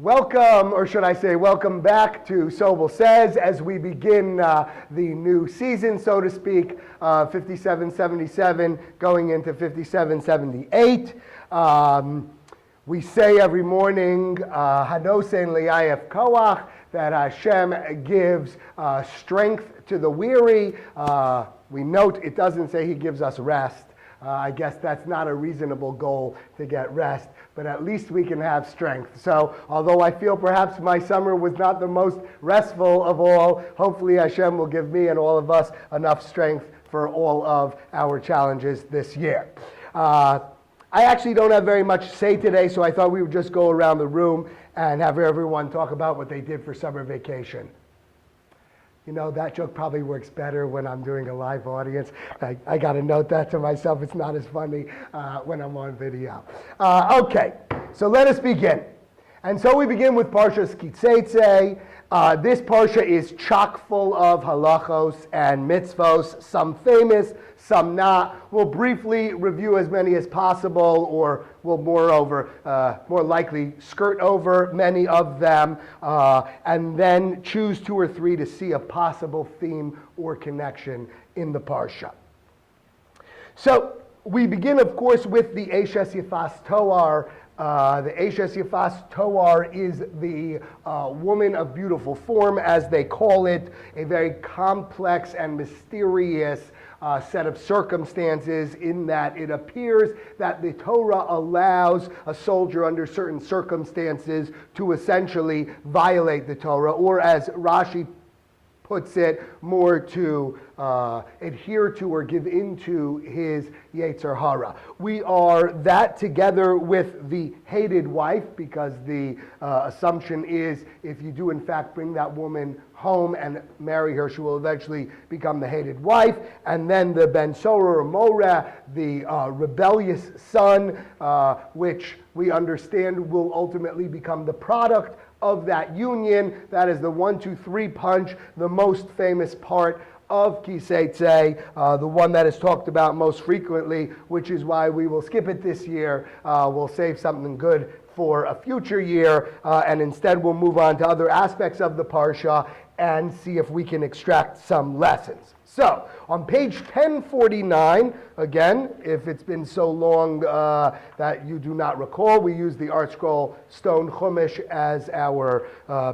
Welcome, or should I say welcome back to Sobol Says as we begin the new season, so to speak, 57-77 going into 57-78. We say every morning, Hanosen Li'ayef Koach, that Hashem gives strength to the weary. We note it doesn't say He gives us rest. I guess that's not a reasonable goal to get rest, but at least we can have strength. So although I feel perhaps my summer was not the most restful of all, hopefully Hashem will give me and all of us enough strength for all of our challenges this year. I actually don't have very much to say today, so I thought we would just go around the room and have everyone talk about what they did for summer vacation. You know, that joke probably works better when I'm doing a live audience. I got to note that to myself. It's not as funny when I'm on video. Okay, so let us begin. And so we begin with Parshas Seitzei. This Parsha is chock full of halachos and mitzvos, some famous, some not. We'll briefly review as many as possible, or we'll more likely skirt over many of them, and then choose two or three to see a possible theme or connection in the Parsha. So we begin, of course, with the Eshes Yifas Toar. The Eshes Yifas Toar is the woman of beautiful form, as they call it, a very complex and mysterious set of circumstances, in that it appears that the Torah allows a soldier under certain circumstances to essentially violate the Torah, or as Rashi puts it, more to adhere to or give into his Yetzer Hara. We are that together with the hated wife, because the assumption is if you do in fact bring that woman home and marry her, she will eventually become the hated wife. And then the Ben Sorah or Moreh, the rebellious son, which we understand will ultimately become the product of that union. That is the 1, 2, 3 punch, the most famous part of Seitzei, the one that is talked about most frequently, which is why we will skip it this year. We'll save something good for a future year, and instead we'll move on to other aspects of the Parsha and see if we can extract some lessons. So, on page 1049, again, if it's been so long that you do not recall, we use the Art Scroll Stone Chumash as our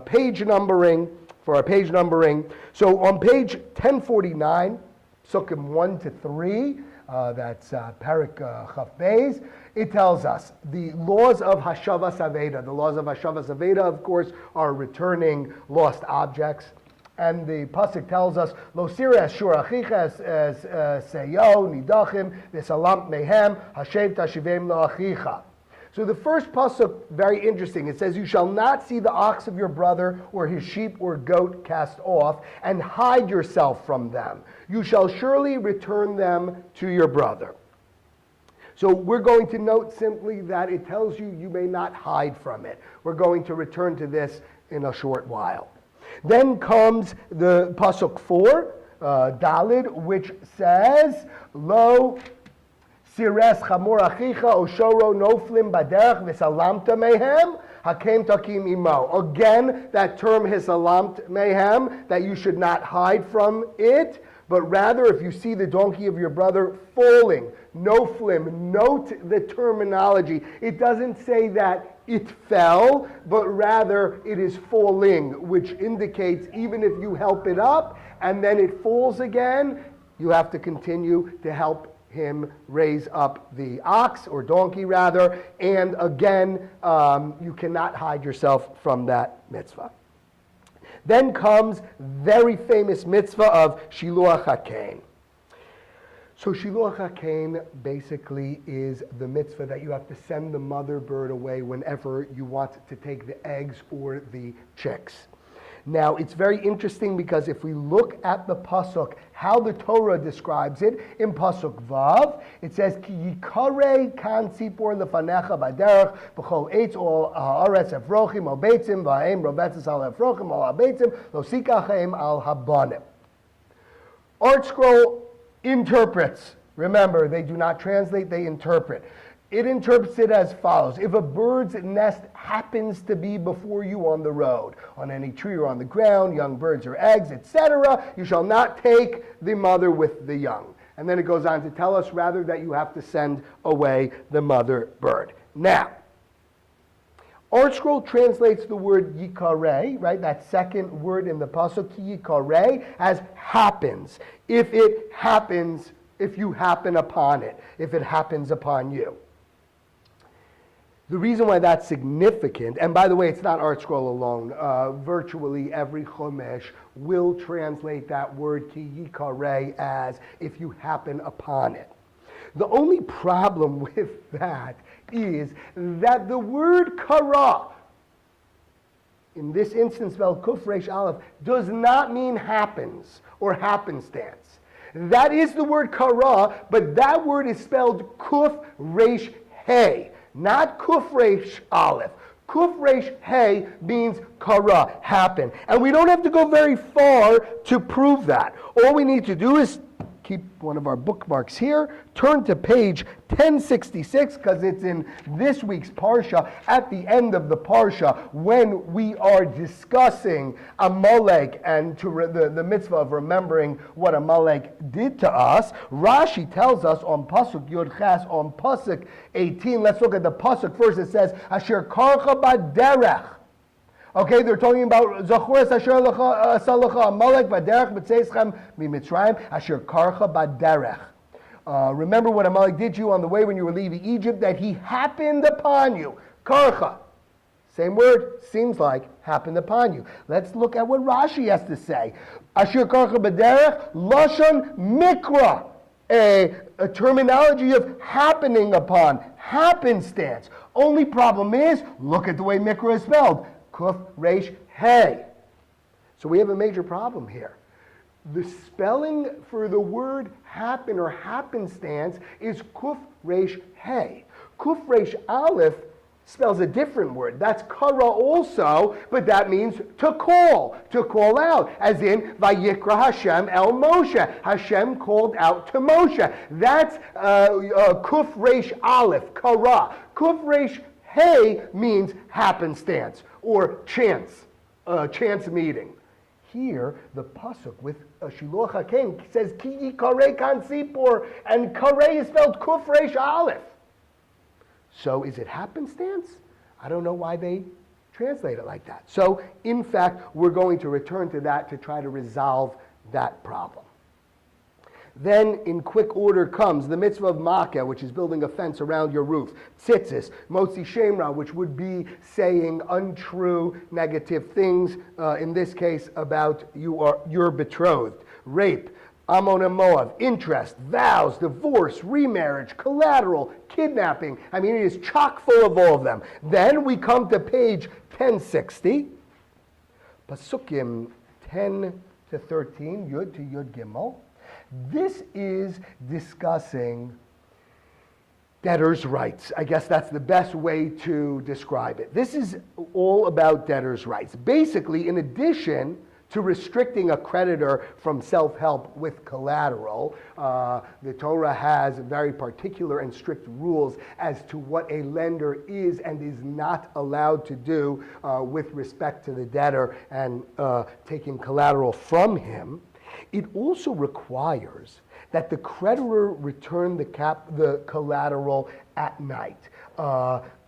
page numbering, for our page numbering. So on page 1049, Sukkim 1 to 3, that's Parak Chaf Beis, it tells us the laws of Hashavas Aveda. The laws of Hashavas Aveda, of course, are returning lost objects. And the pasuk tells us, Lo sira ashur achicha as seyo nidachim v'salam mehem hashem tashivem lo achicha. So the first pasuk, very interesting. It says, you shall not see the ox of your brother or his sheep or goat cast off, and hide yourself from them. You shall surely return them to your brother. So we're going to note simply that it tells you you may not hide from it. We're going to return to this in a short while. Then comes the pasuk 4, Dalid, which says, Lo sires chamor achicha oshoro noflim baderech v'salamta mehem hakem takim imo. Again, that term hisalamta mehem, that you should not hide from it, but rather if you see the donkey of your brother falling, noflim, note the terminology. It doesn't say that it fell, but rather it is falling, which indicates even if you help it up and then it falls again, you have to continue to help him raise up the ox, or donkey rather, and again, you cannot hide yourself from that mitzvah. Then comes very famous mitzvah of Shiluach HaKain. So Shiluach HaKain basically is the mitzvah that you have to send the mother bird away whenever you want to take the eggs or the chicks. Now, it's very interesting because if we look at the pasuk, how the Torah describes it, in pasuk Vav, it says, Ki yikare kan tzipor lefanecha baderech b'chol eitz ol haaretz efrochim al beitzim v'haim robetzes al efrochim al habeitzim lo sikachem al habanim. Art Scroll interprets. Remember, they do not translate, they interpret. It interprets it as follows. If a bird's nest happens to be before you on the road, on any tree or on the ground, young birds or eggs, etc., you shall not take the mother with the young. And then it goes on to tell us rather that you have to send away the mother bird. Now, Art Scroll translates the word yikareh, right? That second word in the pasuk, yikareh, as happens. If it happens, if you happen upon it, if it happens upon you. The reason why that's significant, and by the way, it's not Art Scroll alone. Virtually every Chumash will translate that word ki yikareh as if you happen upon it. The only problem with that is that the word kara, in this instance spelled kuf resh aleph, does not mean happens or happenstance. That is the word kara, but that word is spelled kuf resh hey, not kuf resh aleph. Kuf resh hey means kara, happen. And we don't have to go very far to prove that. All we need to do is keep one of our bookmarks here, turn to page 1066, because it's in this week's Parsha, at the end of the Parsha, when we are discussing Amalek and the mitzvah of remembering what Amalek did to us. Rashi tells us on Pasuk Yod Ches, on Pasuk 18, let's look at the Pasuk first. It says, Asher karcha baderech. Okay, they're talking about Zachuras Asher Salacha Amalek Baderech B'Tzeischem Mitzrayim Asher Karcha Baderech. Remember what Amalek did to you on the way when you were leaving Egypt, that he happened upon you. Karcha. Same word, seems like happened upon you. Let's look at what Rashi has to say. Asher Karcha Baderech Lashon Mikra. A terminology of happening upon, happenstance. Only problem is, look at the way Mikra is spelled. Kuf resh hey. So we have a major problem here. The spelling for the word happen or happenstance is kuf resh hey. Kuf resh aleph spells a different word. That's kara also, but that means to call out, as in Vayikra Hashem el Moshe. Hashem called out to Moshe. That's kuf resh aleph, kara. Kuf resh hey means happenstance or chance meeting. Here, the pasuk with Shiloh HaKen says ki yikareh kan sipor, and kareh is spelled kuf resh aleph. So is it happenstance? I don't know why they translate it like that. So, in fact, we're going to return to that to try to resolve that problem. Then, in quick order comes the mitzvah of makeh, which is building a fence around your roof. Tzitzis, motzi shemra, which would be saying untrue, negative things, in this case about your betrothed. Rape, Ammon and Moab, interest, vows, divorce, remarriage, collateral, kidnapping. I mean, it is chock full of all of them. Then we come to page 1060, Pasukim 10 to 13, Yud to Yud Gimel. This is discussing debtors' rights. I guess that's the best way to describe it. This is all about debtors' rights. Basically, in addition to restricting a creditor from self-help with collateral, the Torah has very particular and strict rules as to what a lender is and is not allowed to do with respect to the debtor and taking collateral from him. It also requires that the creditor return the collateral at night.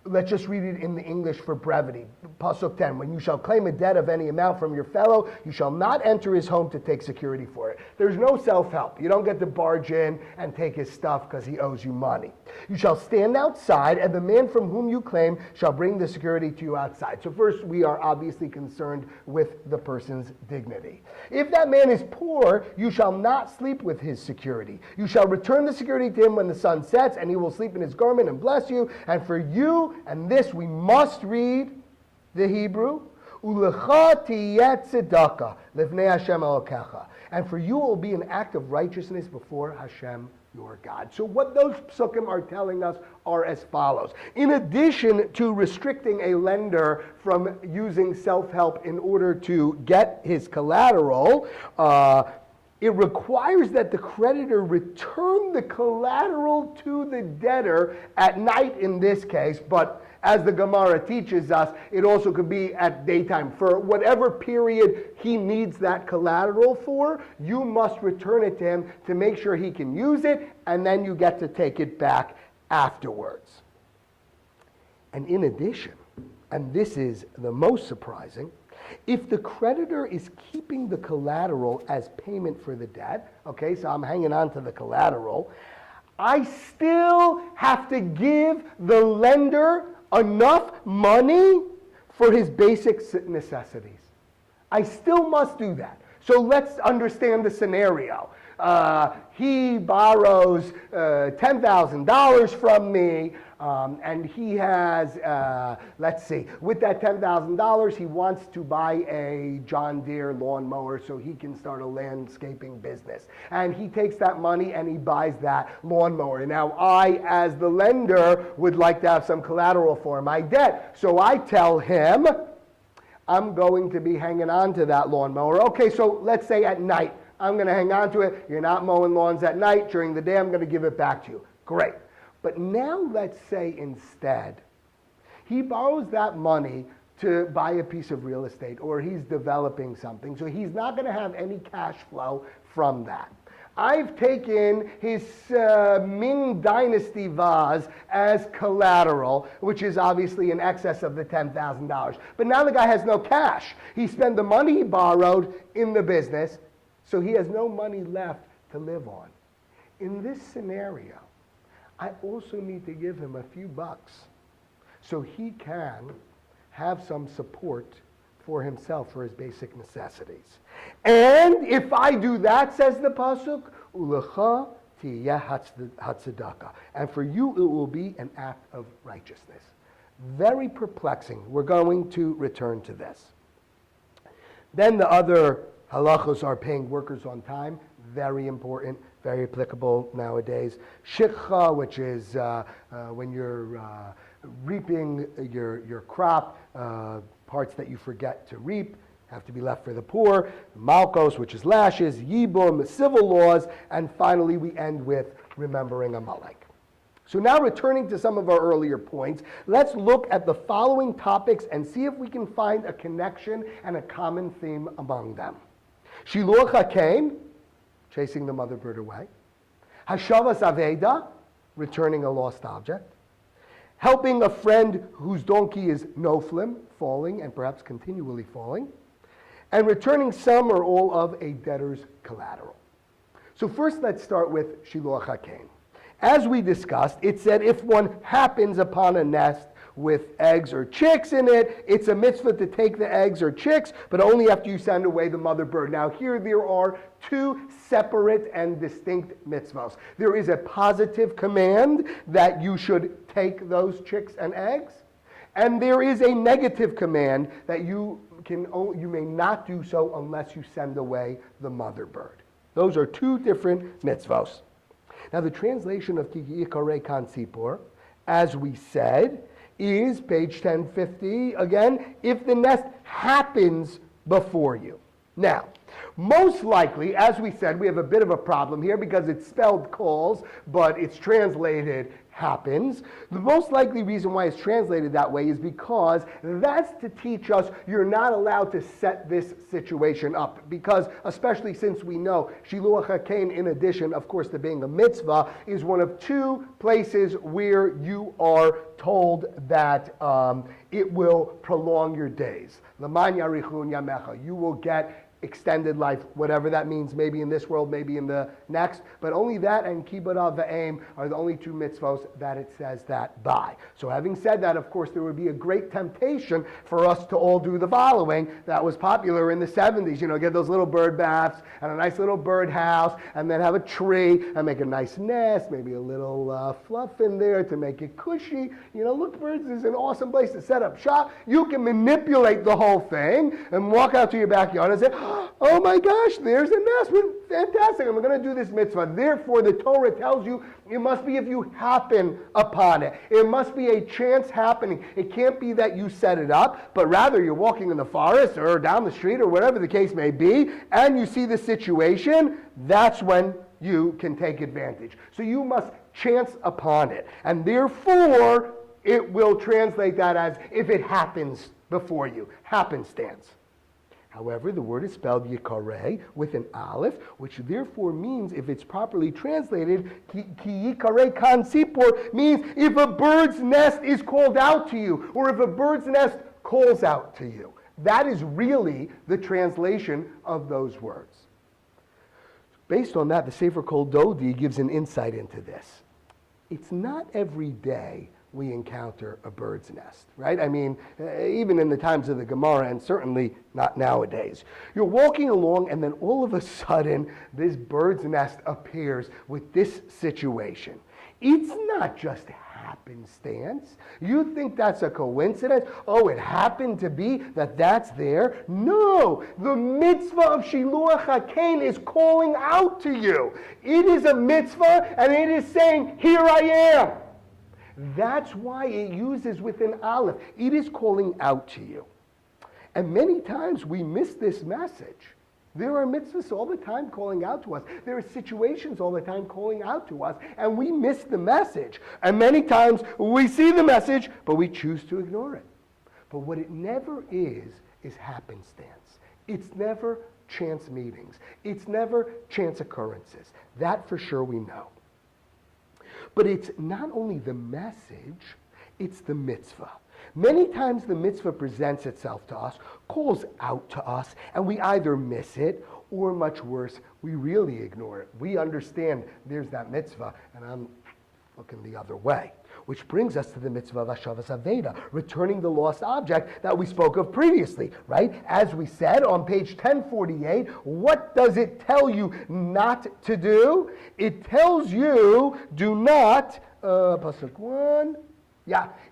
Let's just read it in the English for brevity. Pasuk 10, when you shall claim a debt of any amount from your fellow, you shall not enter his home to take security for it. There's no self-help. You don't get to barge in and take his stuff because he owes you money. You shall stand outside, and the man from whom you claim shall bring the security to you outside. So first, we are obviously concerned with the person's dignity. If that man is poor, you shall not sleep with his security. You shall return the security to him when the sun sets, and he will sleep in his garment and bless you. And for you, and this we must read the Hebrew, Ulecha tiyeh tzedakah lifnei Hashem Elokecha. And for you it will be an act of righteousness before Hashem your God. So what those psukim are telling us are as follows. In addition to restricting a lender from using self-help in order to get his collateral, it requires that the creditor return the collateral to the debtor at night in this case, but as the Gemara teaches us, it also could be at daytime. For whatever period he needs that collateral for, you must return it to him to make sure he can use it, and then you get to take it back afterwards. And in addition, and this is the most surprising, if the creditor is keeping the collateral as payment for the debt, okay, so I'm hanging on to the collateral, I still have to give the lender enough money for his basic necessities. I still must do that. So let's understand the scenario. He borrows $10,000 from me, and he has, let's see, with that $10,000, he wants to buy a John Deere lawnmower so he can start a landscaping business. And he takes that money and he buys that lawnmower. Now, I, as the lender, would like to have some collateral for my debt. So I tell him, I'm going to be hanging on to that lawnmower. Okay, so let's say at night, I'm going to hang on to it. You're not mowing lawns at night. During the day, I'm going to give it back to you. Great. But now let's say instead, he borrows that money to buy a piece of real estate, or he's developing something, so he's not going to have any cash flow from that. I've taken his Ming Dynasty vase as collateral, which is obviously in excess of the $10,000. But now the guy has no cash. He spent the money he borrowed in the business, so he has no money left to live on. In this scenario, I also need to give him a few bucks so he can have some support for himself, for his basic necessities. And if I do that, says the Pasuk, Ulecha tiyeh hatzedakah. And for you it will be an act of righteousness. Very perplexing. We're going to return to this. Then the other halachos are paying workers on time. Very important, very applicable nowadays. Shikha, which is when you're reaping your crop, parts that you forget to reap have to be left for the poor. Malkos, which is lashes. Yibum, civil laws. And finally, we end with remembering Amalek. So now returning to some of our earlier points, let's look at the following topics and see if we can find a connection and a common theme among them. Shiluach HaKein, chasing the mother bird away. Hashavas Aveda, returning a lost object. Helping a friend whose donkey is noflim, falling and perhaps continually falling. And returning some or all of a debtor's collateral. So first let's start with Shiluach HaKein. As we discussed, it said if one happens upon a nest with eggs or chicks in it, it's a mitzvah to take the eggs or chicks, but only after you send away the mother bird. Now here there are two separate and distinct mitzvahs. There is a positive command that you should take those chicks and eggs, and there is a negative command that you may not do so unless you send away the mother bird. Those are two different mitzvahs. Now the translation of Ki Yikarei Kan Tzipor, as we said, is page 1050, again, if the nest happens before you. Now, most likely, as we said, we have a bit of a problem here because it's spelled calls, but it's translated happens. The most likely reason why it's translated that way is because that's to teach us you're not allowed to set this situation up. Because, especially since we know Shiluach HaKein, in addition, of course, to being a mitzvah, is one of two places where you are told that it will prolong your days. L'man yarichun yamecha. You will get extended life, whatever that means, maybe in this world, maybe in the next, but only that and kibbud av v'aim are the only two mitzvos that it says that by. So having said that, of course, there would be a great temptation for us to all do the following that was popular in the 70s, get those little bird baths and a nice little bird house, and then have a tree and make a nice nest, maybe a little fluff in there to make it cushy. Look, birds is an awesome place to set set up shop. You can manipulate the whole thing and walk out to your backyard and say, oh my gosh, there's a nest. Fantastic, I'm going to do this mitzvah. Therefore, the Torah tells you it must be if you happen upon it. It must be a chance happening. It can't be that you set it up, but rather you're walking in the forest or down the street or whatever the case may be, and you see the situation. That's when you can take advantage. So you must chance upon it. And therefore, it will translate that as if it happens before you. Happenstance. However, the word is spelled yikareh with an aleph, which therefore means, if it's properly translated, ki yikareh kan sipor, means if a bird's nest is called out to you, or if a bird's nest calls out to you. That is really the translation of those words. Based on that, the Sefer Kol Dodi gives an insight into this. It's not every day we encounter a bird's nest, right? I mean, even in the times of the Gemara, and certainly not nowadays. You're walking along, and then all of a sudden, this bird's nest appears with this situation. It's not just happenstance. You think that's a coincidence? Oh, it happened to be that that's there? No, the mitzvah of Shiluach HaKain is calling out to you. It is a mitzvah, and it is saying, here I am. That's why it uses with an aleph. It is calling out to you. And many times we miss this message. There are mitzvahs all the time calling out to us. There are situations all the time calling out to us, and we miss the message. And many times we see the message, but we choose to ignore it. But what it never is happenstance. It's never chance meetings. It's never chance occurrences. That for sure we know. But it's not only the message, it's the mitzvah. Many times the mitzvah presents itself to us, calls out to us, and we either miss it, or much worse, we really ignore it. We understand there's that mitzvah, and I'm looking the other way. Which brings us to the mitzvah of Hashavas Aveda, returning the lost object that we spoke of previously, right? As we said on page 1048, what does it tell you not to do? It tells you do not, Pasuk 1,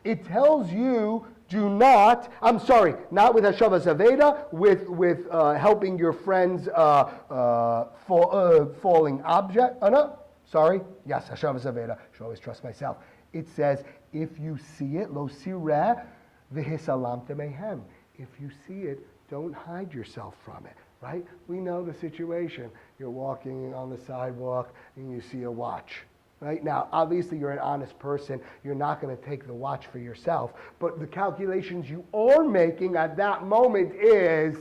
it tells you do not, not with Hashavas Aveda, with helping your friend's falling object, Hashavas Aveda, I should always trust myself. It says, if you see it, lo sireh v'hisalamte mehem. If you see it, don't hide yourself from it, right? We know the situation. You're walking on the sidewalk and you see a watch, right? Now, obviously you're an honest person. You're not going to take the watch for yourself. But the calculations you are making at that moment is,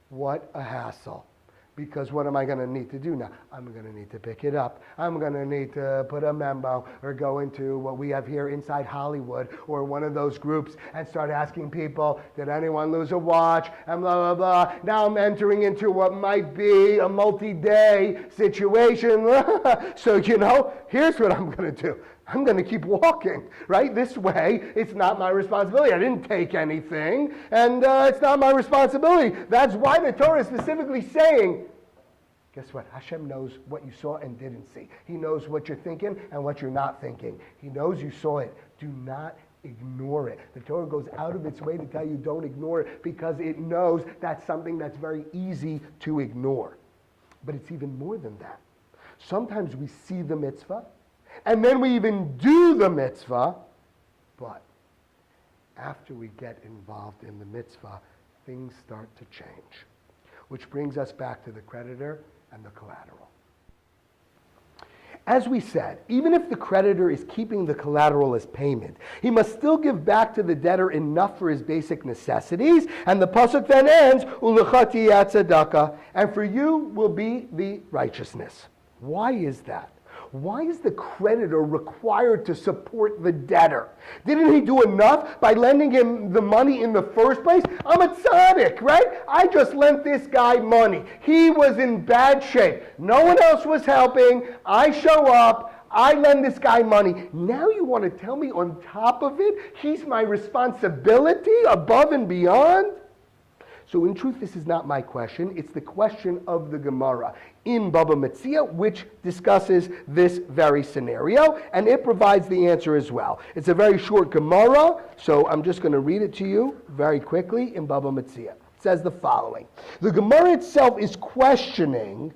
what a hassle. Because what am I going to need to do now? I'm going to need to pick it up. I'm going to need to put a memo or go into what we have here inside Hollywood or one of those groups and start asking people, did anyone lose a watch? And blah, blah, blah. Now I'm entering into what might be a multi-day situation. So, here's what I'm going to do. I'm going to keep walking, right? This way, it's not my responsibility. I didn't take anything, and it's not my responsibility. That's why the Torah is specifically saying, guess what? Hashem knows what you saw and didn't see. He knows what you're thinking and what you're not thinking. He knows you saw it. Do not ignore it. The Torah goes out of its way to tell you don't ignore it because it knows that's something that's very easy to ignore. But it's even more than that. Sometimes we see the mitzvah, and then we even do the mitzvah, but after we get involved in the mitzvah, things start to change. Which brings us back to the creditor and the collateral. As we said, even if the creditor is keeping the collateral as payment, he must still give back to the debtor enough for his basic necessities, and the pasuk then ends, Ulecha tiyeh tzedakah, and for you will be the righteousness. Why is that? Why is the creditor required to support the debtor? Didn't he do enough by lending him the money in the first place? I'm a tzaddik, right? I just lent this guy money. He was in bad shape. No one else was helping. I show up. I lend this guy money. Now you want to tell me on top of it, he's my responsibility above and beyond? So in truth, this is not my question. It's the question of the Gemara in Baba Metzia, which discusses this very scenario, and it provides the answer as well. It's a very short Gemara, so I'm just going to read it to you very quickly in Baba Metzia. It says the following. The Gemara itself is questioning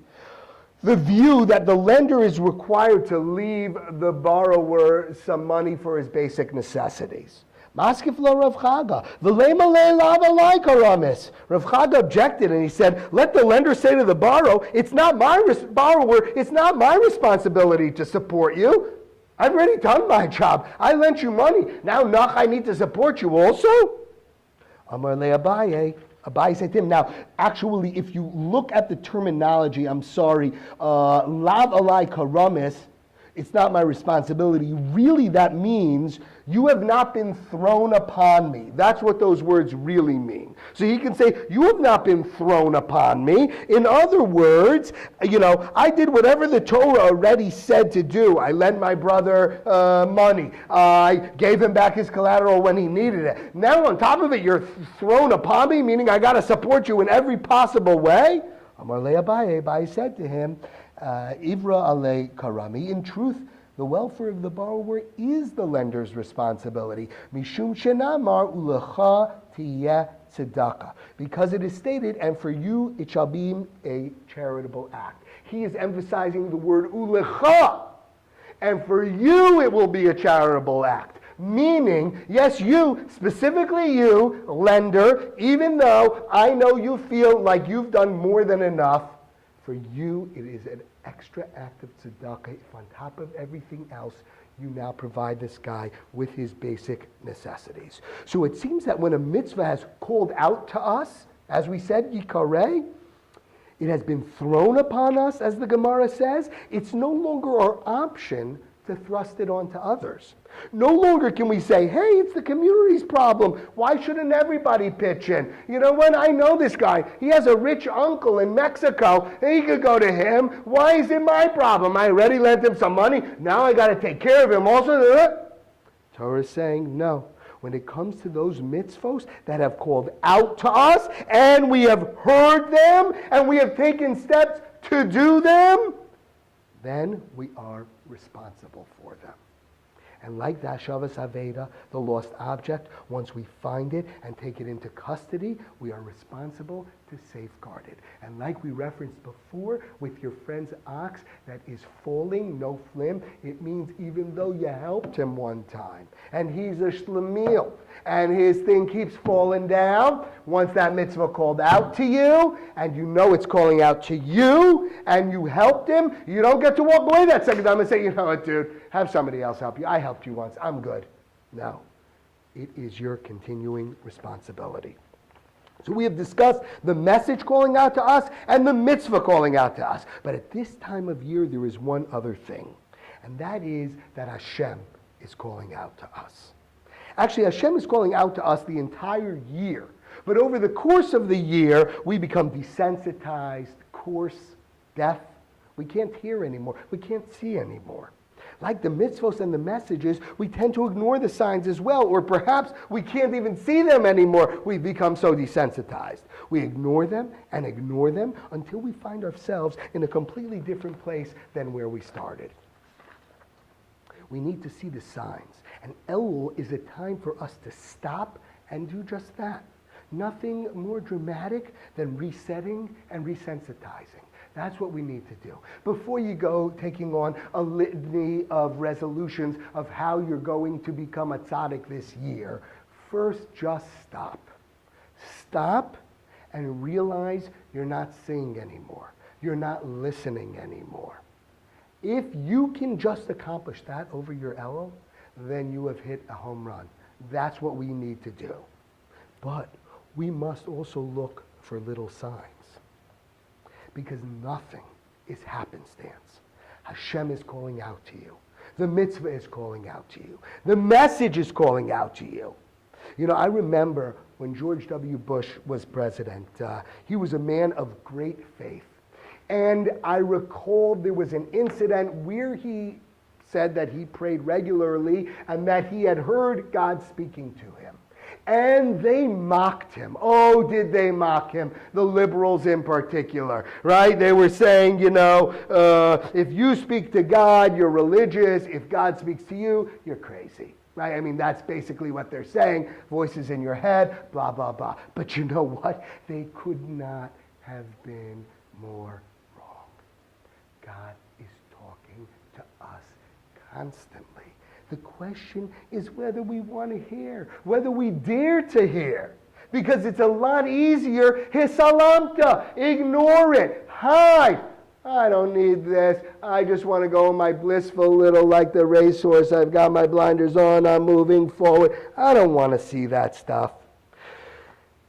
the view that the lender is required to leave the borrower some money for his basic necessities. Maskif lo Rav Chaga. V'lema le'elav alai karamis. Rav Chaga objected and he said, let the lender say to the borrower, it's not my responsibility to support you. I've already done my job. I lent you money. Now, Nach, I need to support you also? Amar le'abaye. Abaye said to him, now, actually, if you look at the terminology, I'm sorry, lav alai karamis, it's not my responsibility. Really, that means you have not been thrown upon me. That's what those words really mean. So he can say, you have not been thrown upon me. In other words, I did whatever the Torah already said to do. I lent my brother money. I gave him back his collateral when he needed it. Now on top of it, you're thrown upon me, meaning I got to support you in every possible way. Amar le Abaye, Abaye said to him, Ivra ale karami. In truth, the welfare of the borrower is the lender's responsibility. Mishum shenamar ulecha tiyeh tzedakah. Because it is stated, and for you it shall be a charitable act. He is emphasizing the word ulecha. And for you it will be a charitable act. Meaning, yes, you, specifically you, lender, even though I know you feel like you've done more than enough, for you, it is an extra act of tzedakah. If on top of everything else, you now provide this guy with his basic necessities. So it seems that when a mitzvah has called out to us, as we said, yikareh, it has been thrown upon us, as the Gemara says. It's no longer our option to thrust it onto others. No longer can we say, hey, it's the community's problem. Why shouldn't everybody pitch in? You know what? I know this guy. He has a rich uncle in Mexico. He could go to him. Why is it my problem? I already lent him some money. Now I got to take care of him also. Torah is saying, no. When it comes to those mitzvos that have called out to us, and we have heard them, and we have taken steps to do them, then we are responsible for them. And like the Hashavas Aveda, the lost object, once we find it and take it into custody, we are responsible to safeguard it. And like we referenced before with your friend's ox that is falling, no flim, it means even though you helped him one time, and he's a shlemiel, and his thing keeps falling down, once that mitzvah called out to you, and you know it's calling out to you, and you helped him, you don't get to walk away that second time and say, you know what, dude, have somebody else help you. I helped you once. I'm good. No. It is your continuing responsibility. So we have discussed the message calling out to us and the mitzvah calling out to us. But at this time of year, there is one other thing. And that is that Hashem is calling out to us. Actually, Hashem is calling out to us the entire year. But over the course of the year, we become desensitized, coarse, deaf. We can't hear anymore. We can't see anymore. Like the mitzvos and the messages, we tend to ignore the signs as well, or perhaps we can't even see them anymore. We've become so desensitized. We ignore them until we find ourselves in a completely different place than where we started. We need to see the signs. And Elul is a time for us to stop and do just that. Nothing more dramatic than resetting and resensitizing. That's what we need to do. Before you go taking on a litany of resolutions of how you're going to become a tzaddik this year, first just stop. Stop and realize you're not seeing anymore. You're not listening anymore. If you can just accomplish that over your Elul, then you have hit a home run. That's what we need to do. But we must also look for little signs. Because nothing is happenstance. Hashem is calling out to you. The mitzvah is calling out to you. The message is calling out to you. You know, I remember when George W. Bush was president, he was a man of great faith. And I recall there was an incident where he said that he prayed regularly and that he had heard God speaking to him. And they mocked him. Oh, did they mock him? The liberals in particular, right? They were saying, if you speak to God, you're religious. If God speaks to you, you're crazy, right? I mean, that's basically what they're saying. Voices in your head, blah, blah, blah. But you know what? They could not have been more wrong. God is talking to us constantly. The question is whether we want to hear, whether we dare to hear. Because it's a lot easier, hisalamta, ignore it, hide. I don't need this. I just want to go in my blissful little, like the racehorse. I've got my blinders on. I'm moving forward. I don't want to see that stuff.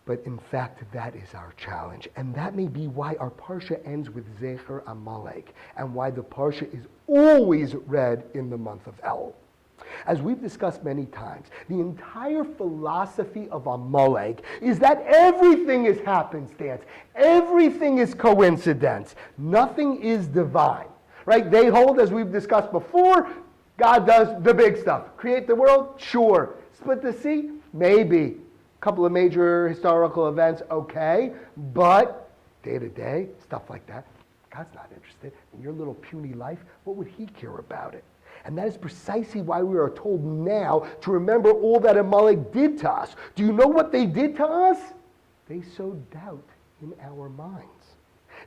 But in fact, that is our challenge. And that may be why our Parsha ends with Zecher Amalek, and why the Parsha is always read in the month of El. As we've discussed many times, the entire philosophy of Amalek is that everything is happenstance. Everything is coincidence. Nothing is divine. Right? They hold, as we've discussed before, God does the big stuff. Create the world? Sure. Split the sea? Maybe. A couple of major historical events? Okay. But day to day, stuff like that, God's not interested. In your little puny life, what would he care about it? And that is precisely why we are told now to remember all that Amalek did to us. Do you know what they did to us? They sowed doubt in our minds.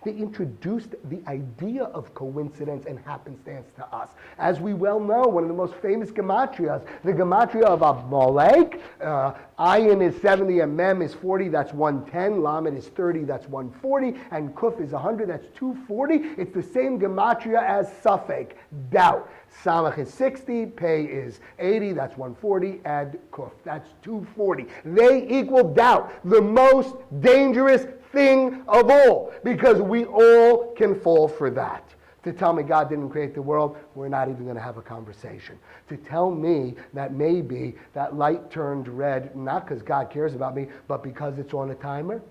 They introduced the idea of coincidence and happenstance to us. As we well know, one of the most famous gematrias, the gematria of Amalek, Ayin is 70 and Mem is 40, that's 110, Lamed is 30, that's 140, and Kuf is 100, that's 240. It's the same gematria as Safek, doubt. Samach is 60, Pei is 80, that's 140, add Kuf, that's 240. They equal doubt, the most dangerous thing of all, because we all can fall for that. To tell me God didn't create the world, we're not even going to have a conversation. To tell me that maybe that light turned red, not because God cares about me, but because it's on a timer,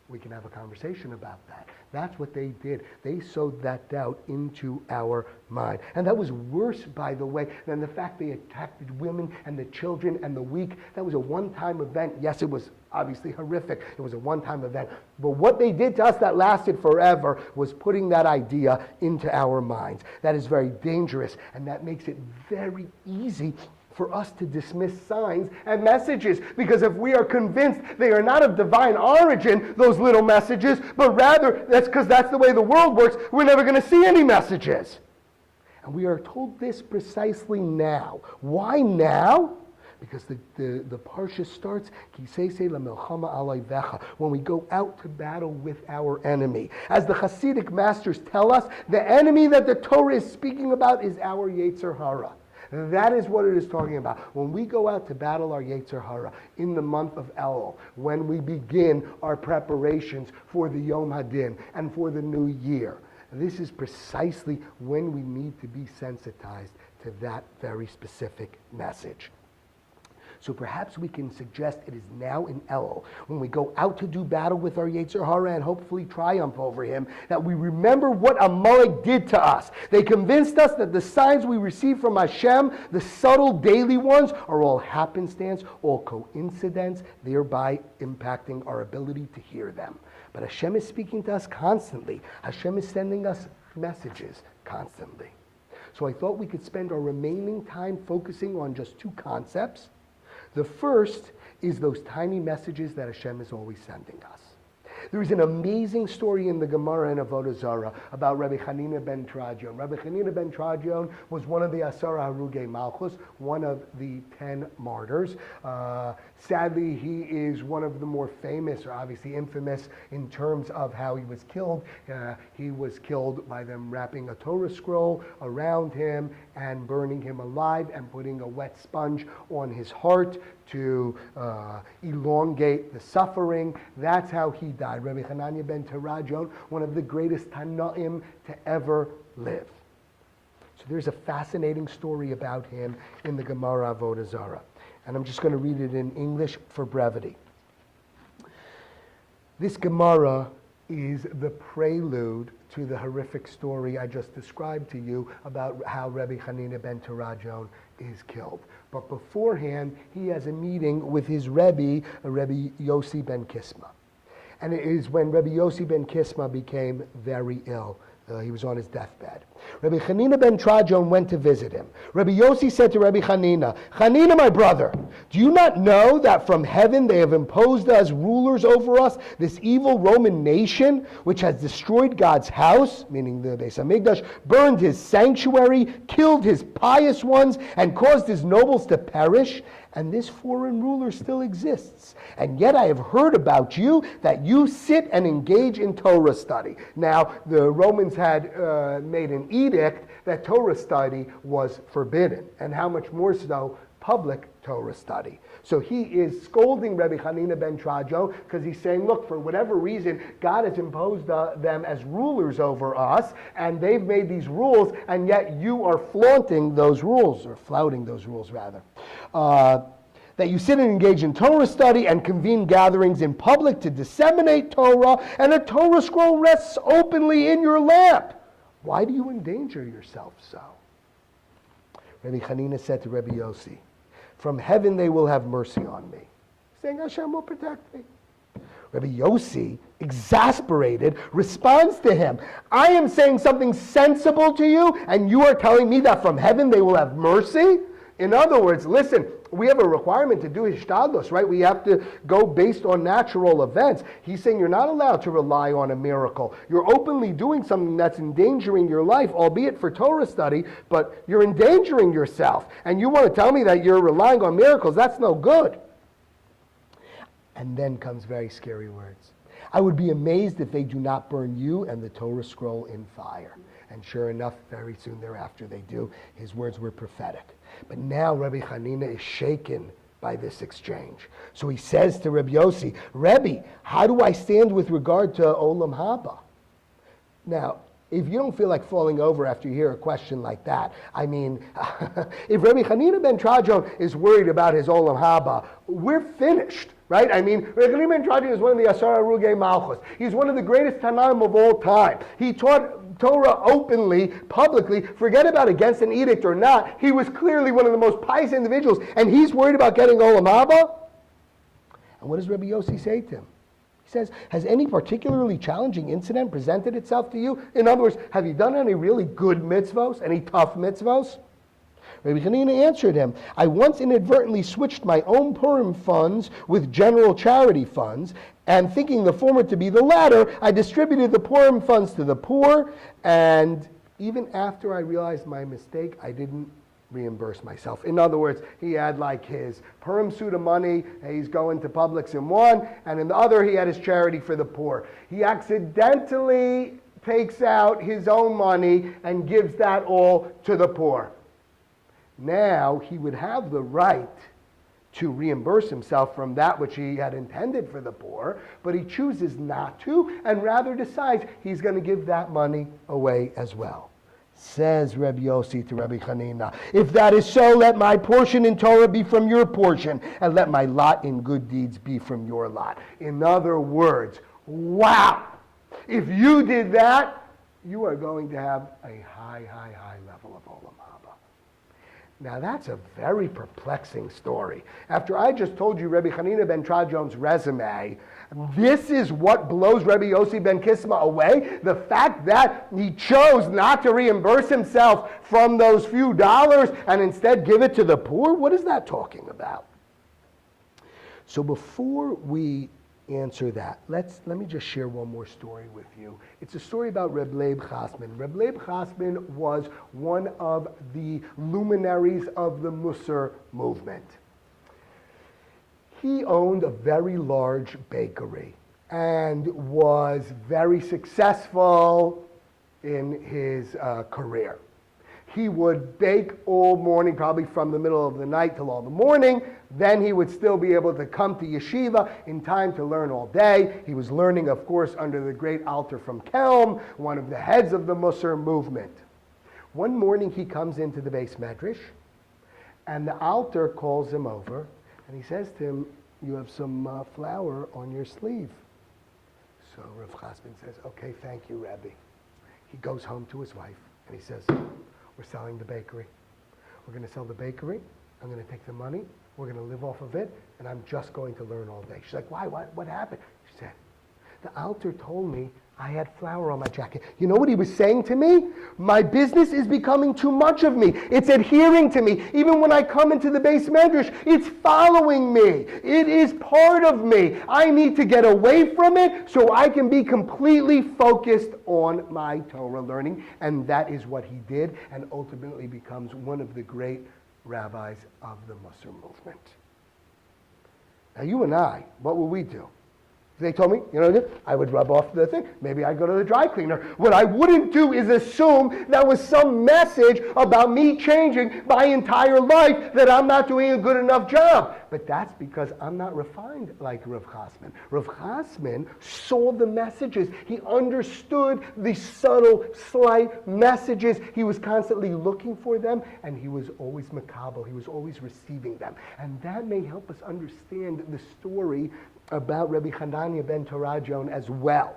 we can have a conversation about that. That's what they did. They sowed that doubt into our mind. And that was worse, by the way, than the fact they attacked the women and the children and the weak. That was a one-time event. Yes, it was obviously horrific. It was a one-time event. But what they did to us that lasted forever was putting that idea into our minds. That is very dangerous, and that makes it very easy for us to dismiss signs and messages. Because if we are convinced they are not of divine origin, those little messages, but rather that's because that's the way the world works, we're never going to see any messages. And we are told this precisely now. Why now? Because the Parsha starts, Seitzei lemilchama alayvecha, when we go out to battle with our enemy. As the Hasidic masters tell us, the enemy that the Torah is speaking about is our Yetzer Hara. That is what it is talking about. When we go out to battle our Yetzer Hara in the month of Elul, when we begin our preparations for the Yom Hadin and for the new year, this is precisely when we need to be sensitized to that very specific message. So perhaps we can suggest it is now in Elul, when we go out to do battle with our Yetzer Hara and hopefully triumph over him, that we remember what Amalek did to us. They convinced us that the signs we receive from Hashem, the subtle daily ones, are all happenstance, all coincidence, thereby impacting our ability to hear them. But Hashem is speaking to us constantly. Hashem is sending us messages constantly. So I thought we could spend our remaining time focusing on just two concepts. The first is those tiny messages that Hashem is always sending us. There is an amazing story in the Gemara in Avodah Zarah about Rabbi Hanina ben Trajan. Rabbi Hanina ben Trajan was one of the Asara Harugei Malchus, one of the 10 martyrs. Sadly, he is one of the more famous, or obviously infamous, in terms of how he was killed. He was killed by them wrapping a Torah scroll around him and burning him alive and putting a wet sponge on his heart to elongate the suffering. That's how he died. Rabbi Hanania ben Terajon, one of the greatest Tanaim to ever live. So there's a fascinating story about him in the Gemara Avodah Zarah. And I'm just going to read it in English for brevity. This Gemara is the prelude to the horrific story I just described to you about how Rebbe Hanina ben Terajon is killed. But beforehand, he has a meeting with his Rebbe, Rebbe Yossi ben Kisma. And it is when Rebbe Yossi ben Kisma became very ill. He was on his deathbed. Rebbe Hanina ben Terajon went to visit him. Rebbe Yossi said to Rebbe Hanina, "Hanina, my brother, do you not know that from heaven they have imposed as rulers over us this evil Roman nation, which has destroyed God's house," meaning the Beis Hamikdash, "burned his sanctuary, killed his pious ones, and caused his nobles to perish? And this foreign ruler still exists. And yet I have heard about you that you sit and engage in Torah study." Now, the Romans had made an edict that Torah study was forbidden, and how much more so public Torah study. So he is scolding Rebbe Hanina ben Terajon because he's saying, look, for whatever reason, God has imposed them as rulers over us, and they've made these rules, and yet you are flaunting those rules, or flouting those rules, rather. That you sit and engage in Torah study and convene gatherings in public to disseminate Torah, and a Torah scroll rests openly in your lap. Why do you endanger yourself so? Rebbe Hanina said to Rebbe Yossi, "From heaven they will have mercy on me," saying Hashem will protect me. Rebbe Yossi, exasperated, responds to him, "I am saying something sensible to you, and you are telling me that from heaven they will have mercy?" In other words, listen, we have a requirement to do hishtadlus, right? We have to go based on natural events. He's saying you're not allowed to rely on a miracle. You're openly doing something that's endangering your life, albeit for Torah study, but you're endangering yourself. And you want to tell me that you're relying on miracles? That's no good. And then comes very scary words. "I would be amazed if they do not burn you and the Torah scroll in fire." And sure enough, very soon thereafter they do. His words were prophetic. But now Rebbe Hanina is shaken by this exchange. So he says to Rebbe Yossi, "Rebbe, how do I stand with regard to Olam Haba?" Now, if you don't feel like falling over after you hear a question like that, I mean, if Rebbe Hanina ben Terajon is worried about his Olam Haba, we're finished. Right? I mean, Rebbe Hanina ben Terajon is one of the Asar Arugei Malchus. He's one of the greatest Tanaim of all time. He taught Torah openly, publicly. Forget about against an edict or not. He was clearly one of the most pious individuals, and he's worried about getting Olam Haba? And what does Rebbe Yossi say to him? He says, "Has any particularly challenging incident presented itself to you? In other words, have you done any really good mitzvos, any tough mitzvos?" Rebbe Hanina answered him, "I once inadvertently switched my own Purim funds with general charity funds, and thinking the former to be the latter, I distributed the Purim funds to the poor, and even after I realized my mistake, I didn't reimburse myself." In other words, he had like his Purim suit of money, he's going to Publix in one, and in the other he had his charity for the poor. He accidentally takes out his own money and gives that all to the poor. Now he would have the right to reimburse himself from that which he had intended for the poor, but he chooses not to and rather decides he's going to give that money away as well. Says Rebbe Yossi to Rebbe Hanina, "If that is so, let my portion in Torah be from your portion, and let my lot in good deeds be from your lot." In other words, wow! If you did that, you are going to have a high level of Olam Haba. Now that's a very perplexing story. After I just told you Rebbe Hanina ben Terajon's resume, this is what blows Rebbe Yossi ben Kisma away. The fact that he chose not to reimburse himself from those few dollars and instead give it to the poor. What is that talking about? So before we answer that, let me just share one more story with you. It's a story about Reb Leib Chasman. Reb Leib Chasman was one of the luminaries of the Musar movement. He owned a very large bakery and was very successful in his career. He would bake all morning, probably from the middle of the night till all the morning. Then he would still be able to come to yeshiva in time to learn all day. He was learning, of course, under the great Alter from Kelm, one of the heads of the Musar movement. One morning he comes into the Beis Medrash, and the Alter calls him over, and he says to him, "You have some flour on your sleeve." So Rav Chasman says, okay, thank you, Rebbe. He goes home to his wife and he says, we're selling the bakery. We're going to sell the bakery. I'm going to take the money. We're going to live off of it. And I'm just going to learn all day. She's like, why? What happened? She said, the altar told me I had flour on my jacket. You know what he was saying to me? My business is becoming too much of me. It's adhering to me. Even when I come into the base medrash, it's following me. It is part of me. I need to get away from it so I can be completely focused on my Torah learning. And that is what he did, and ultimately becomes one of the great rabbis of the Musar movement. Now you and I, what will we do? They told me, you know, I would rub off the thing. Maybe I'd go to the dry cleaner. What I wouldn't do is assume that was some message about me changing my entire life, that I'm not doing a good enough job. But that's because I'm not refined like Rav Chasman. Rav Chasman saw the messages. He understood the subtle, slight messages. He was constantly looking for them, and he was always makabel. He was always receiving them. And that may help us understand the story about Rabbi Hanania ben Torajon as well.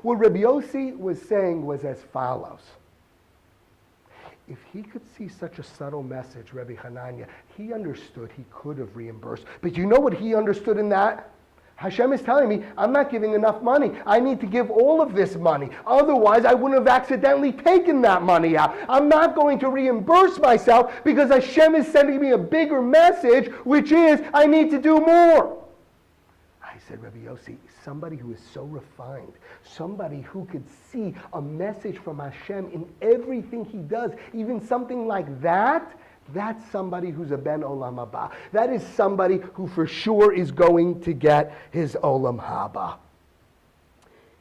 What Rabbi Yossi was saying was as follows. If he could see such a subtle message, Rabbi Hanania, he understood he could have reimbursed. But you know what he understood in that? Hashem is telling me, I'm not giving enough money. I need to give all of this money. Otherwise, I wouldn't have accidentally taken that money out. I'm not going to reimburse myself because Hashem is sending me a bigger message, which is, I need to do more. Said Rabbi Yossi, somebody who is so refined, somebody who could see a message from Hashem in everything he does, even something like that, that's somebody who's a ben olam haba. That is somebody who for sure is going to get his olam haba.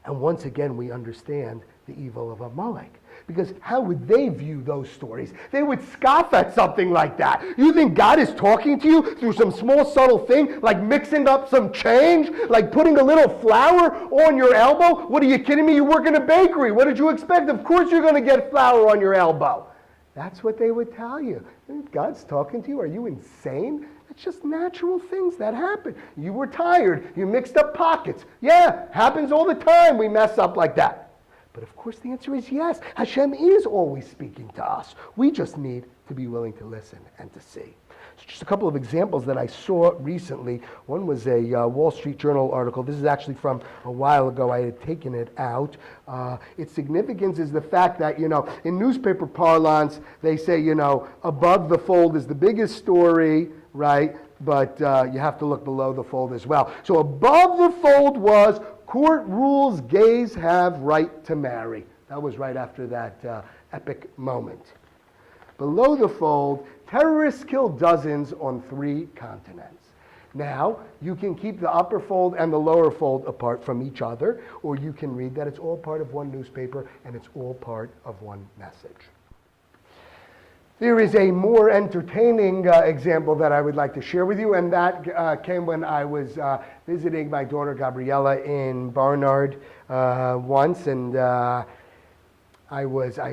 And once again, we understand the evil of Amalek. Because how would they view those stories? They would scoff at something like that. You think God is talking to you through some small subtle thing, like mixing up some change, like putting a little flour on your elbow? What, are you kidding me? You work in a bakery. What did you expect? Of course you're going to get flour on your elbow. That's what they would tell you. God's talking to you. Are you insane? It's just natural things that happen. You were tired. You mixed up pockets. Yeah, happens all the time. We mess up like that. But of course the answer is yes. Hashem is always speaking to us. We just need to be willing to listen and to see. So just a couple of examples that I saw recently. One was a Wall Street Journal article. This is actually from a while ago. I had taken it out. Its significance is the fact that, you know, in newspaper parlance, they say, you know, above the fold is the biggest story, right? But you have to look below the fold as well. So above the fold was, court rules gays have right to marry. That was right after that epic moment. Below the fold, terrorists killed dozens on 3 continents. Now, you can keep the upper fold and the lower fold apart from each other, or you can read that it's all part of one newspaper and it's all part of one message. There is a more entertaining example that I would like to share with you, and that came when I was visiting my daughter Gabriella in Barnard once, and I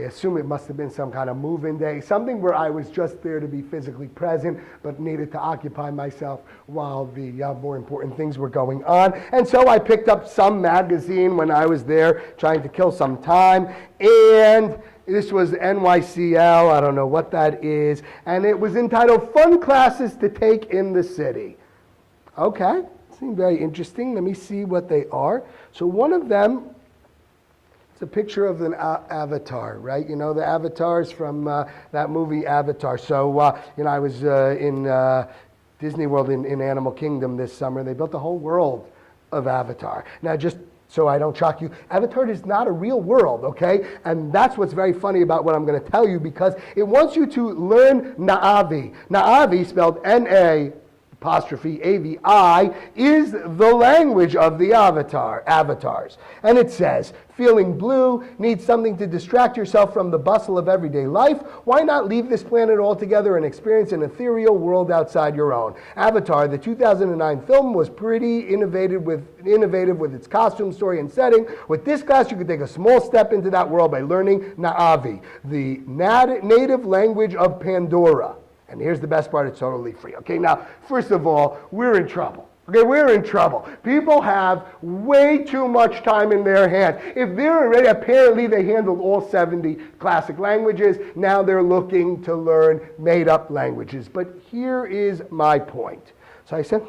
assume it must have been some kind of move-in day, something where I was just there to be physically present, but needed to occupy myself while the more important things were going on. And so I picked up some magazine when I was there, trying to kill some time, and this was NYCL, I don't know what that is, and it was entitled Fun Classes to Take in the City. Okay, seemed very interesting. Let me see what they are. So one of them, it's a picture of an avatar, right? You know, the avatars from that movie Avatar. So, you know, I was in Disney World in Animal Kingdom this summer. They built a whole world of Avatar. Now, just so I don't shock you, Avatar is not a real world, okay? And that's what's very funny about what I'm going to tell you, because it wants you to learn Na'avi. Na'avi, spelled N-A apostrophe A-V-I, is the language of the avatars. And it says, feeling blue, need something to distract yourself from the bustle of everyday life? Why not leave this planet altogether and experience an ethereal world outside your own? Avatar, the 2009 film, was pretty innovative with its costume, story, and setting. With this class, you could take a small step into that world by learning Na'avi, the native language of Pandora. And here's the best part, it's totally free. Okay, now, first of all, we're in trouble. Okay, we're in trouble. People have way too much time in their hands. If they're already, apparently they handled all 70 classic languages, now they're looking to learn made-up languages. But here is my point. So I said,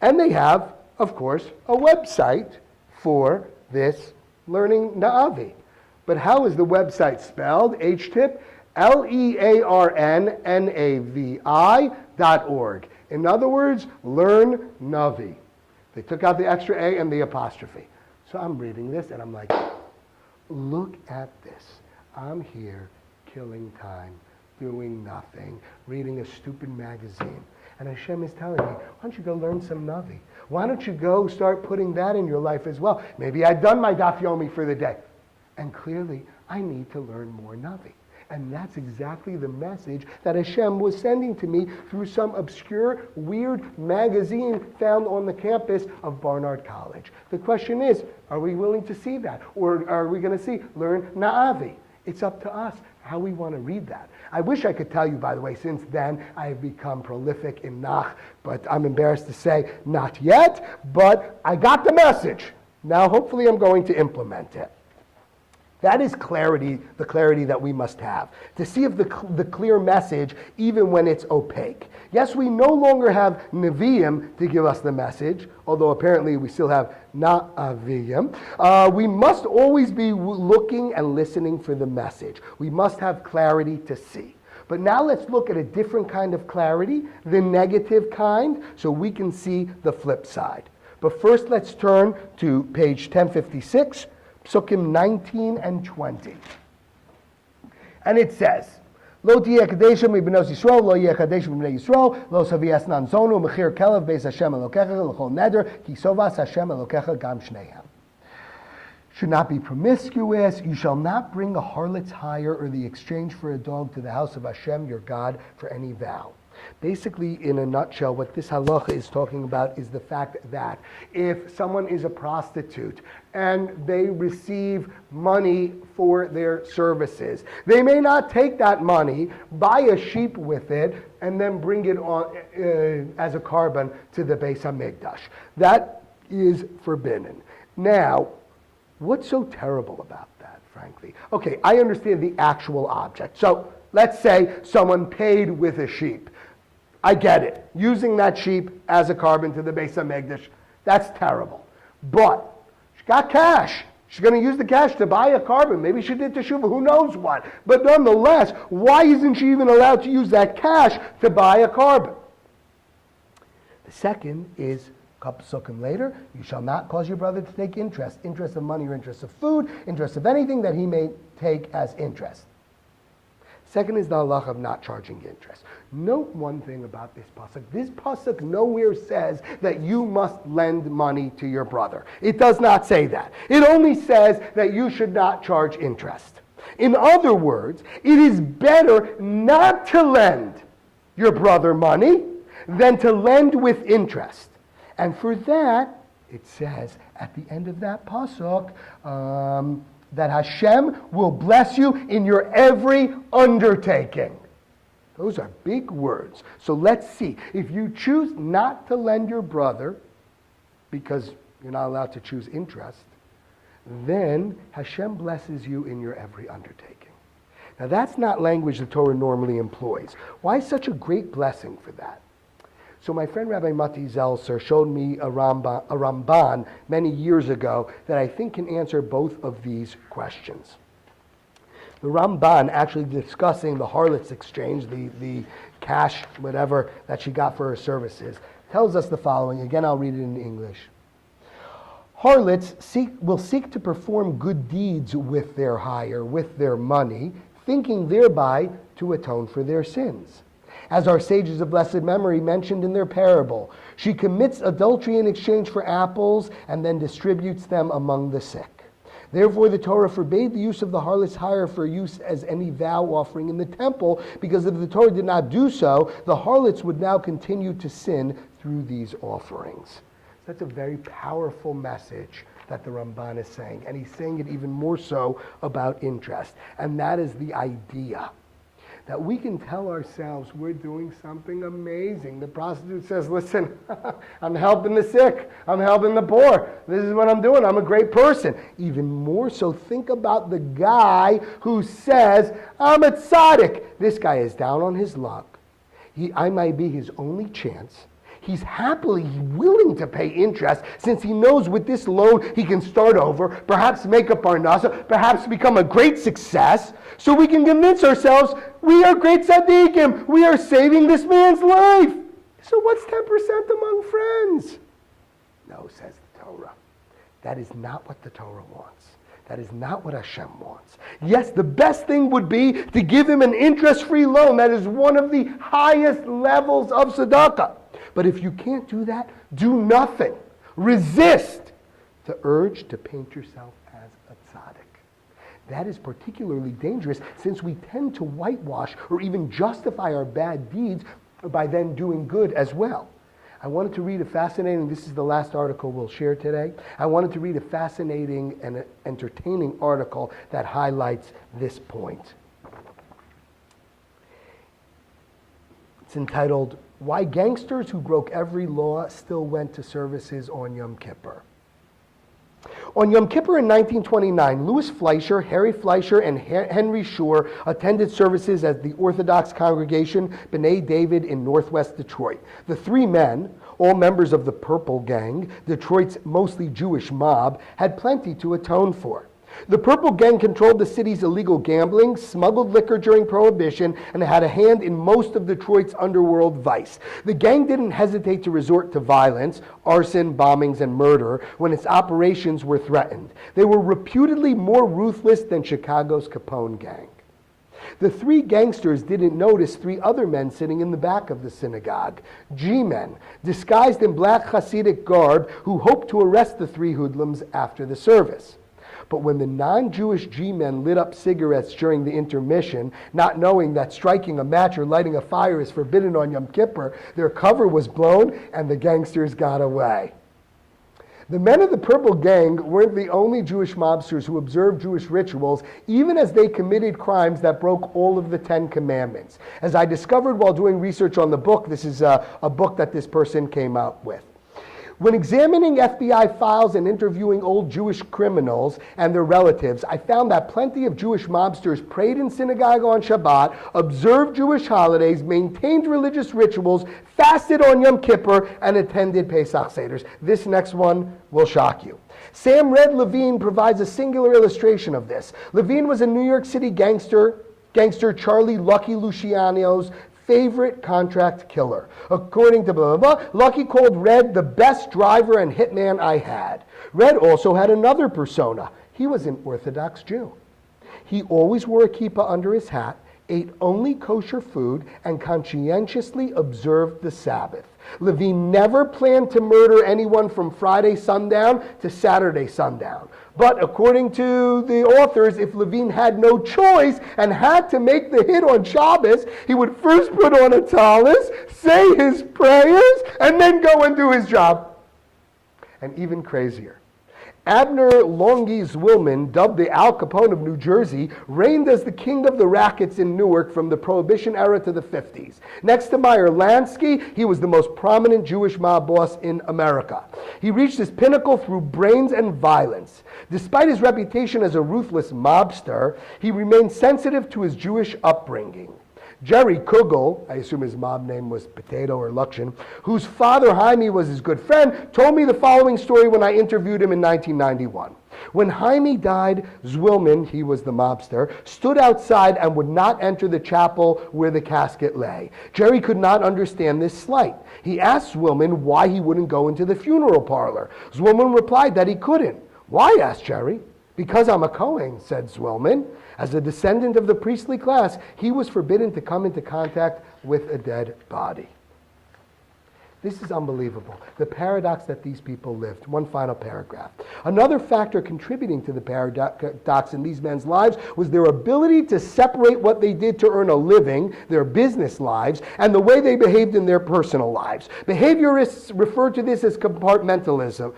And they have, of course, a website for this learning Na'avi. But how is the website spelled? HTIP, LearnNavi.org. In other words, learn Navi. They took out the extra A and the apostrophe. So I'm reading this and I'm like, look at this. I'm here killing time, doing nothing, reading a stupid magazine. And Hashem is telling me, why don't you go learn some Navi? Why don't you go start putting that in your life as well? Maybe I've done my Daf Yomi for the day. And clearly, I need to learn more Navi. And that's exactly the message that Hashem was sending to me through some obscure, weird magazine found on the campus of Barnard College. The question is, are we willing to see that? Or are we going to see, learn Na'avi? It's up to us how we want to read that. I wish I could tell you, by the way, since then I have become prolific in Nach, but I'm embarrassed to say not yet, but I got the message. Now hopefully I'm going to implement it. That is clarity, the clarity that we must have, to see if the clear message, even when it's opaque. Yes, we no longer have Nevi'im to give us the message, although apparently we still have Na'avim. We must always be looking and listening for the message. We must have clarity to see. But now let's look at a different kind of clarity, the negative kind, so we can see the flip side. But first let's turn to page 1056, Psukim 19 and 20. And it says, Lo tiyeh kadesha mibenos Yisrael, lo yeh kadesha mibnei Yisrael, lo savi esnan zonu, mechir kelev beis Hashem elokecha, l'chol neder, ki sovas Hashem elokecha gam shnehem. Should not be promiscuous. You shall not bring a harlot's hire or the exchange for a dog to the house of Hashem, your God, for any vow. Basically, in a nutshell, what this halacha is talking about is the fact that if someone is a prostitute and they receive money for their services, they may not take that money, buy a sheep with it, and then bring it on as a carbon to the Beis HaMikdash. That is forbidden. Now, what's so terrible about that, frankly? Okay, I understand the actual object. So let's say someone paid with a sheep. I get it. Using that sheep as a carbon to the Beis HaMikdash, that's terrible. But she got cash. She's going to use the cash to buy a carbon. Maybe she did teshuvah, who knows what. But nonetheless, why isn't she even allowed to use that cash to buy a carbon? The second is, a couple psukim later, you shall not cause your brother to take interest of money or interest of food, interest of anything that he may take as interest. Second is the halacha of not charging interest. Note one thing about this pasuk. This pasuk nowhere says that you must lend money to your brother. It does not say that. It only says that you should not charge interest. In other words, it is better not to lend your brother money than to lend with interest. And for that, it says at the end of that pasuk, that Hashem will bless you in your every undertaking. Those are big words. So let's see. If you choose not to lend your brother, because you're not allowed to choose interest, then Hashem blesses you in your every undertaking. Now that's not language the Torah normally employs. Why such a great blessing for that? So my friend Rabbi Mati Zelser showed me a Ramban many years ago that I think can answer both of these questions. The Ramban, actually discussing the harlot's exchange, the cash, whatever, that she got for her services, tells us the following. Again, I'll read it in English. Harlots will seek to perform good deeds with their hire, with their money, thinking thereby to atone for their sins. As our sages of blessed memory mentioned in their parable, she commits adultery in exchange for apples and then distributes them among the sick. Therefore, the Torah forbade the use of the harlot's hire for use as any vow offering in the temple, because if the Torah did not do so, the harlots would now continue to sin through these offerings. That's a very powerful message that the Ramban is saying, and he's saying it even more so about interest, and that is the idea that we can tell ourselves we're doing something amazing. The prostitute says, listen, I'm helping the sick. I'm helping the poor. This is what I'm doing. I'm a great person. Even more so, think about the guy who says, I'm a tzaddik. This guy is down on his luck. I might be his only chance. He's happily willing to pay interest since he knows with this loan he can start over, perhaps make a parnasa, perhaps become a great success, so we can convince ourselves we are great tzaddikim. We are saving this man's life. So what's 10% among friends? No, says the Torah. That is not what the Torah wants. That is not what Hashem wants. Yes, the best thing would be to give him an interest-free loan. That is one of the highest levels of tzedakah. But if you can't do that, do nothing. Resist the urge to paint yourself as a tzaddik. That is particularly dangerous since we tend to whitewash or even justify our bad deeds by then doing good as well. I wanted to read a fascinating, this is the last article we'll share today. I wanted to read a fascinating and entertaining article that highlights this point. It's entitled, Why Gangsters Who Broke Every Law Still Went to Services on Yom Kippur. On Yom Kippur in 1929, Louis Fleischer, Harry Fleischer, and Henry Shore attended services at the Orthodox congregation B'nai David in northwest Detroit. The three men, all members of the Purple Gang, Detroit's mostly Jewish mob, had plenty to atone for. The Purple Gang controlled the city's illegal gambling, smuggled liquor during Prohibition, and had a hand in most of Detroit's underworld vice. The gang didn't hesitate to resort to violence, arson, bombings, and murder when its operations were threatened. They were reputedly more ruthless than Chicago's Capone Gang. The three gangsters didn't notice three other men sitting in the back of the synagogue, G-men, disguised in black Hasidic garb, who hoped to arrest the three hoodlums after the service. But when the non-Jewish G-men lit up cigarettes during the intermission, not knowing that striking a match or lighting a fire is forbidden on Yom Kippur, their cover was blown and the gangsters got away. The men of the Purple Gang weren't the only Jewish mobsters who observed Jewish rituals, even as they committed crimes that broke all of the 10 Commandments. As I discovered while doing research on the book, this is a book that this person came up with. When examining FBI files and interviewing old Jewish criminals and their relatives, I found that plenty of Jewish mobsters prayed in synagogue on Shabbat, observed Jewish holidays, maintained religious rituals, fasted on Yom Kippur, and attended Pesach Seders. This next one will shock you. Sam Red Levine provides a singular illustration of this. Levine was a New York City gangster Charlie Lucky Luciano's favorite contract killer. According to blah, blah, blah, Lucky called Red the best driver and hitman I had. Red also had another persona. He was an Orthodox Jew. He always wore a kippah under his hat, ate only kosher food, and conscientiously observed the Sabbath. Levine never planned to murder anyone from Friday sundown to Saturday sundown. But according to the authors, if Levine had no choice and had to make the hit on Shabbos, he would first put on a tallis, say his prayers, and then go and do his job. And even crazier, Abner Longy Zwilman, dubbed the Al Capone of New Jersey, reigned as the king of the rackets in Newark from the Prohibition era to the 50s. Next to Meyer Lansky, he was the most prominent Jewish mob boss in America. He reached his pinnacle through brains and violence. Despite his reputation as a ruthless mobster, he remained sensitive to his Jewish upbringing. Jerry Kugel, I assume his mob name was Potato or Lukshin, whose father Jaime was his good friend, told me the following story when I interviewed him in 1991. When Jaime died, Zwilman, he was the mobster, stood outside and would not enter the chapel where the casket lay. Jerry could not understand this slight. He asked Zwilman why he wouldn't go into the funeral parlor. Zwilman replied that he couldn't. Why? Asked Jerry. Because I'm a Kohen, said Zwilman. As a descendant of the priestly class, he was forbidden to come into contact with a dead body. This is unbelievable, the paradox that these people lived. One final paragraph. Another factor contributing to the paradox in these men's lives was their ability to separate what they did to earn a living, their business lives, and the way they behaved in their personal lives. Behaviorists refer to this as compartmentalism.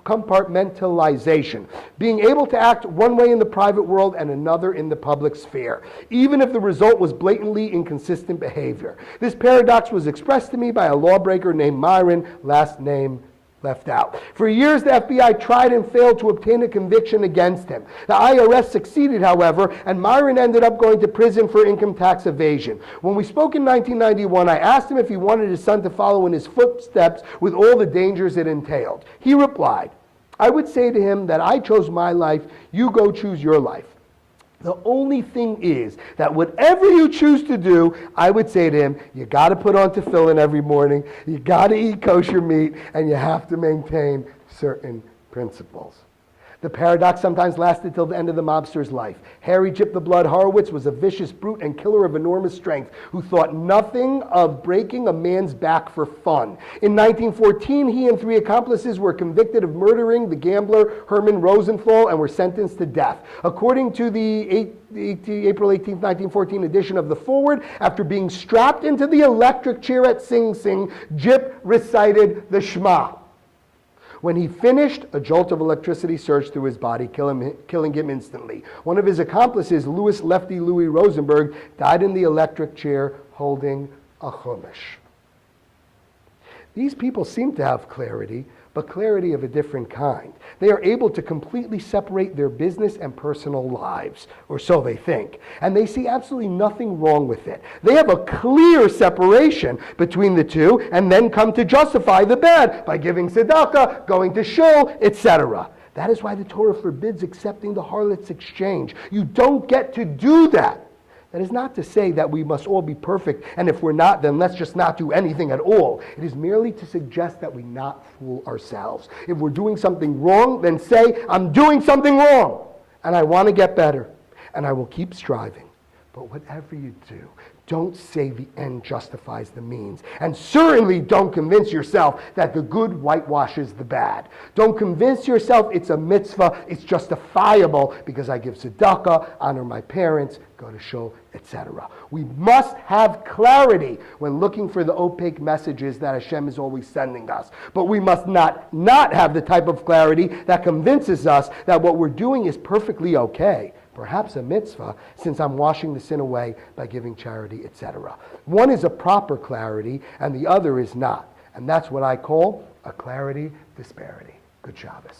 compartmentalization, being able to act one way in the private world and another in the public sphere, even if the result was blatantly inconsistent behavior. This paradox was expressed to me by a lawbreaker named Myron, last name left out. For years, the FBI tried and failed to obtain a conviction against him. The IRS succeeded, however, and Myron ended up going to prison for income tax evasion. When we spoke in 1991, I asked him if he wanted his son to follow in his footsteps with all the dangers it entailed. He replied, "I would say to him that I chose my life, you go choose your life. The only thing is that whatever you choose to do, I would say to him, you got to put on tefillin every morning, you got to eat kosher meat, and you have to maintain certain principles." The paradox sometimes lasted till the end of the mobster's life. Harry Chip the Blood Horowitz was a vicious brute and killer of enormous strength who thought nothing of breaking a man's back for fun. In 1914, he and 3 accomplices were convicted of murdering the gambler Herman Rosenthal and were sentenced to death. According to the April 18, 1914 edition of the Forward, after being strapped into the electric chair at Sing Sing, Jip recited the Shema. When he finished, a jolt of electricity surged through his body, killing him instantly. One of his accomplices, Lefty Louis Rosenberg, died in the electric chair holding a chumash. These people seem to have clarity, but clarity of a different kind. They are able to completely separate their business and personal lives, or so they think, and they see absolutely nothing wrong with it. They have a clear separation between the two and then come to justify the bad by giving tzedakah, going to shul, etc. That is why the Torah forbids accepting the harlot's exchange. You don't get to do that. That is not to say that we must all be perfect, and if we're not, then let's just not do anything at all. It is merely to suggest that we not fool ourselves. If we're doing something wrong, then say, I'm doing something wrong, and I want to get better, and I will keep striving. But whatever you do, don't say the end justifies the means. And certainly don't convince yourself that the good whitewashes the bad. Don't convince yourself it's a mitzvah, it's justifiable because I give tzedakah, honor my parents, go to shul, etc. We must have clarity when looking for the opaque messages that Hashem is always sending us. But we must not have the type of clarity that convinces us that what we're doing is perfectly okay. Perhaps a mitzvah, since I'm washing the sin away by giving charity, etc. One is a proper clarity, and the other is not. And that's what I call a clarity disparity. Good Shabbos.